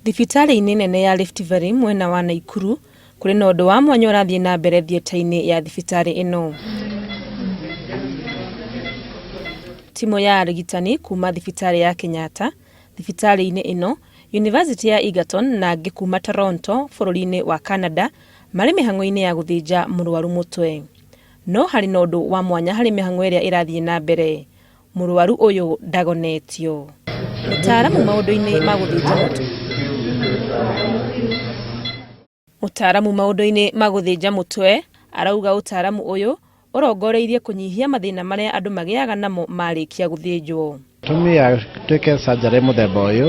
Thibitarĩ-inĩ nene ya Rift Valley mwena wa Naikuru kũrĩ na ũndũ wa mwanya ũrathiĩ na mbere thieta-inĩ ya thibitarĩ ĩno. Timu ya arigitani kuma thibitarĩ ya Kenyatta, thibitarĩ-inĩ ĩno, University ya Egerton na angĩ kuma Toronto bũrũri-inĩ wa Canada marĩ mĩhang'o-inĩ ya gũthĩnja mũrwaru mũtwe. No harĩ na ũndũ wa mwanya harĩ mĩhang'o ĩrĩa ĩrathiĩ na mbere. Mũrwaru ũyũ ndagonetio. Mũtaaramu maũndũ-inĩ ma gũthĩnja mũtwe. Mũtaaramu maũndũ-inĩ ma gũthĩnja mũtwe arauga ũtaaramu ũyũ ũrongoreirie kũnyihia mathĩna marĩa andũ magĩaga namo marĩkia gũthĩnjwo. Tumia twĩke surgery mũthemba ũyũ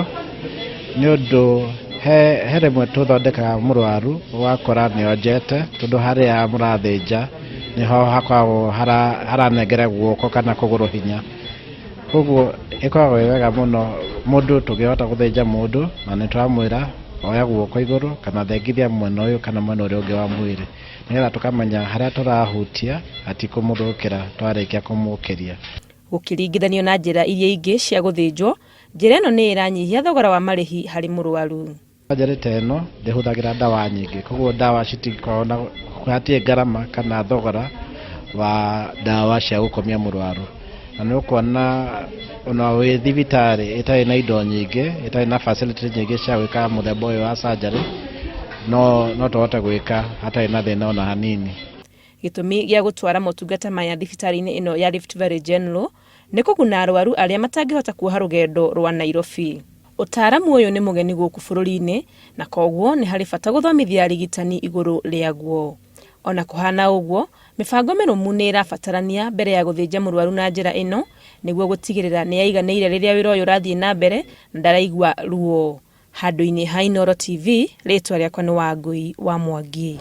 nĩ ũndũ he rĩmwe tũthondekaga mũrwaru ũgakora nĩonjete tondũ harĩa mũrathĩnja niho hakoragwo haranengera guoko kana kũgũrũ hinya. Koguo ĩkoragwo wega mũno mũndũ tũngĩhota gũthĩnja mũndũ na nĩtwamwĩra oya guoko igũrũ kana thengithia mwena ũyũ kana mwena ũrĩa ũngĩ wa mwĩrĩ, nĩgetha tũkamenya harĩa tũrahutia hatikũmũthũkĩra twarĩkia kũmũkĩria. Gũkĩringithanio na njĩra iria ingĩ cia gũthĩnjwo, njĩra ĩno nĩ ĩranyihia thogora wa marĩhi harĩ mũrwaru. Njĩra ta ĩno ndĩhũthagĩra ndawa nyingĩ, koguo ndawa citikoragwo na hatirĩ ngarama kana thogora wa ndawa cia gũkomia mũrwaru. Na nĩ ũkuona ona wĩ thibitarĩ ĩtarĩ na indo nyingĩ, ĩtarĩ na facility nyingĩ cia gwĩka mũthemba ũyũ wa surgery, no tũhote gwĩka hatarĩ na thĩna ona hanini. Gĩtũmi gĩa gũtwara motungata maya thibitarĩ-inĩ ĩno ya Rift Valley General nĩ kũguna arwaru arĩa matangĩhota kuoha rũgendo rwa Nairobi. Ũtaaramu ũyũ nĩ mũgeni gũkũ bũrũri-inĩ na koguo nĩ harĩ bata gũthomithia arigitani igũrũ rĩaguo. Ona kũhana ũguo, mĩbango mĩrũmu nĩ ĩrabatarania mbere ya gũthĩnja mũrwaru na njĩra ĩno nĩguo gũtigĩrĩra nĩ yaiganĩire rĩrĩa wĩra ũyũ ũrathiĩ na mbere na ndaraigua ruo. Handũ-inĩ ha Inooro TV, rĩtwa rĩakwa nĩ Wangui wa Mwangi.